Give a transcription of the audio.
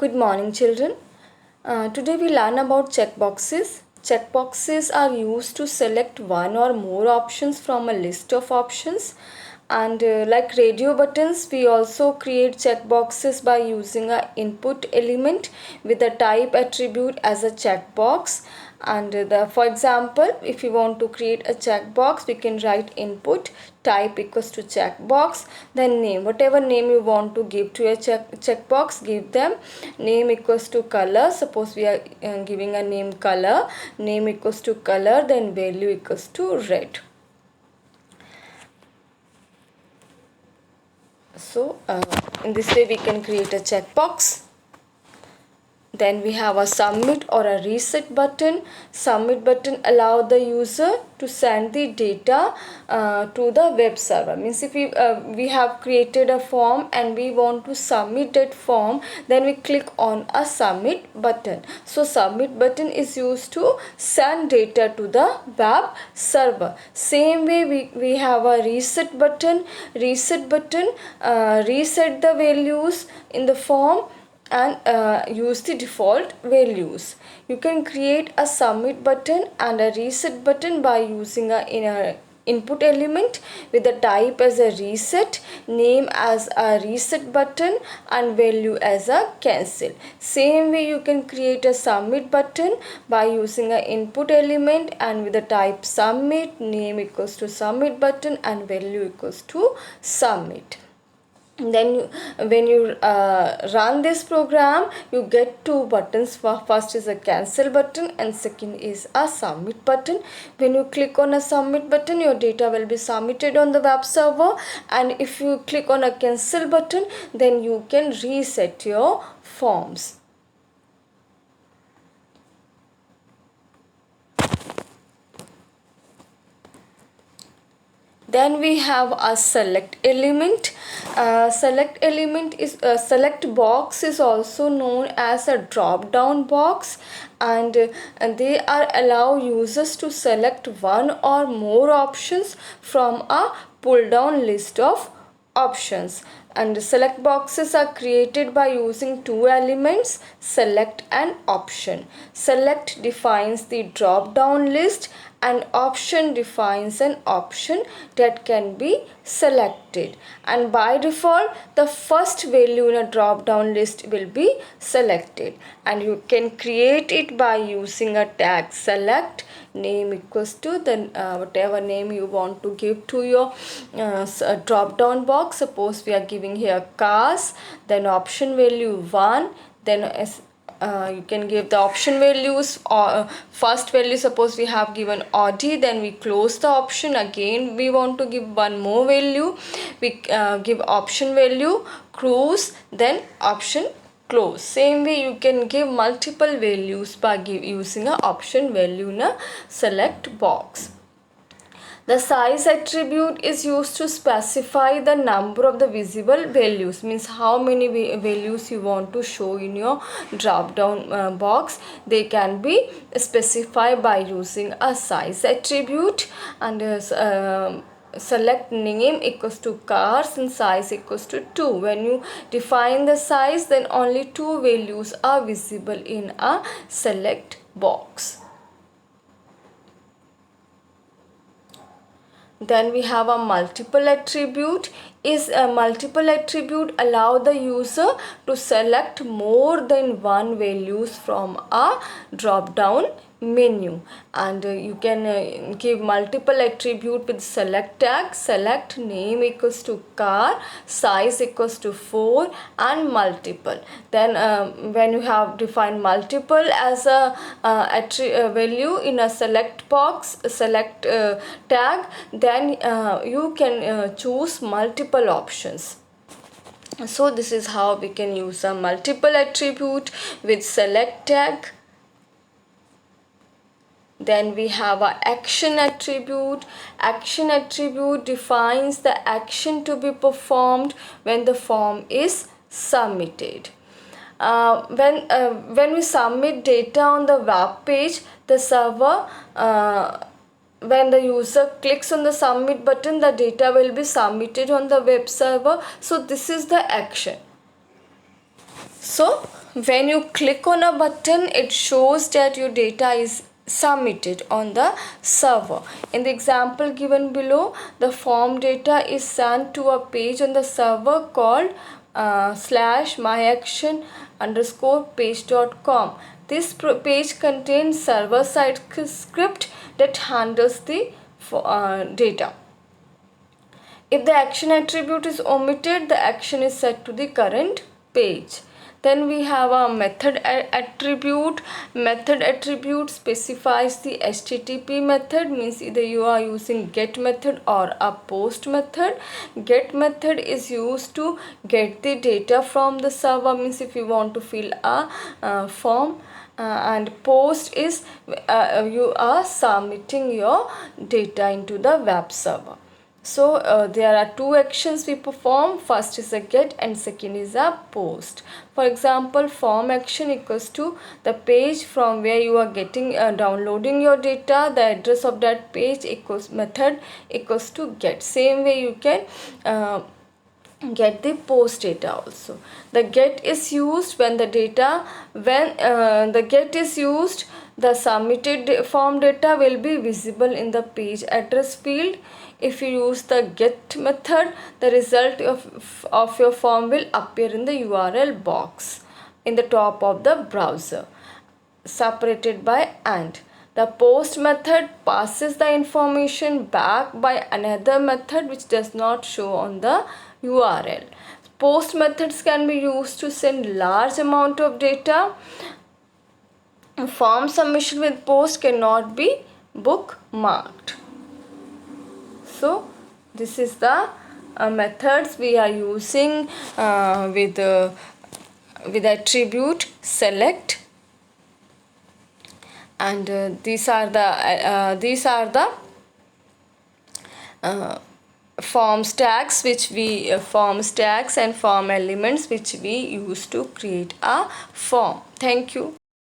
Good morning, children. Today we learn about checkboxes. Checkboxes are used to select one or more options from a list of options. And like radio buttons, we also create checkboxes by using an input element with a type attribute as a checkbox. And for example, if you want to create a checkbox, we can write input type equals to checkbox, then name, whatever name you want to give to a checkbox, give them. Name equals to color, suppose we are giving a name color, name equals to color, then value equals to red. So in this way we can create a checkbox. Then we have a submit or a reset button. Submit button allow the user to send the data to the web server. Means if we have created a form and we want to submit that form, then we click on a submit button. So submit button is used to send data to the web server. Same way we have a reset button. Reset button reset the values in the form and use the default values. You can create a submit button and a reset button by using a input element with the type as a reset, name as a reset button, and value as a cancel. Same way you can create a submit button by using an input element and with the type submit, name equals to submit button, and value equals to submit. Then when you run this program, you get two buttons. First is a cancel button and second is a submit button. When you click on a submit button, your data will be submitted on the web server, and if you click on a cancel button, then you can reset your forms. Then we have a select element. Select element is select box is also known as a drop down box, and they are allow users to select one or more options from a pull down list of options. And select boxes are created by using two elements, select and option. Select defines the drop down list and option defines an option that can be selected, and by default the first value in a drop down list will be selected, and you can create it by using a tag select, name equals to the whatever name you want to give to your drop down box. Suppose we are giving here cars, then option value 1, then you can give the option values, or first value suppose we have given Audi, then we close the option, again we want to give one more value, we give option value cruise, then option close. Same way you can give multiple values by using a option value in a select box. The size attribute is used to specify the number of the visible values, means how many values you want to show in your drop down box. They can be specified by using a size attribute, and select name equals to cars and size equals to 2. When you define the size, then only two values are visible in a select box. Then we have a multiple attribute. Is a multiple attribute allow the user to select more than one values from a drop down menu, and you can give multiple attribute with select tag, select name equals to car, size equals to 4, and multiple. Then when you have defined multiple as a value in a select box, select tag, then you can choose multiple options. So this is how we can use a multiple attribute with select tag. Then we have a action attribute. Action attribute defines the action to be performed when the form is submitted. When we submit data on the web page, the server when the user clicks on the submit button, the data will be submitted on the web server. So this is the action. So when you click on a button, it shows that your data is submitted on the server. In the example given below, the form data is sent to a page on the server called /myaction_page.com. This page contains server-side script that handles the data. If the action attribute is omitted, the action is set to the current page. Then we have a method attribute. Method attribute specifies the HTTP method, means either you are using get method or a post method. Get method is used to get the data from the server, means if you want to fill a form. And post is you are submitting your data into the web server. So there are two actions we perform. First is a get and second is a post. For example, form action equals to the page from where you are getting downloading your data. The address of that page equals method equals to get. Same way you can get the post data also. The get is used when the data the submitted form data will be visible in the page address field. If you use the get method, the result of your form will appear in the URL box in the top of the browser, separated by and. The post method passes the information back by another method which does not show on the URL. Post methods can be used to send large amount of data. Form submission with post cannot be bookmarked. So this is the methods we are using with attribute select, and these are the form stacks and form elements which we use to create a form. Thank you.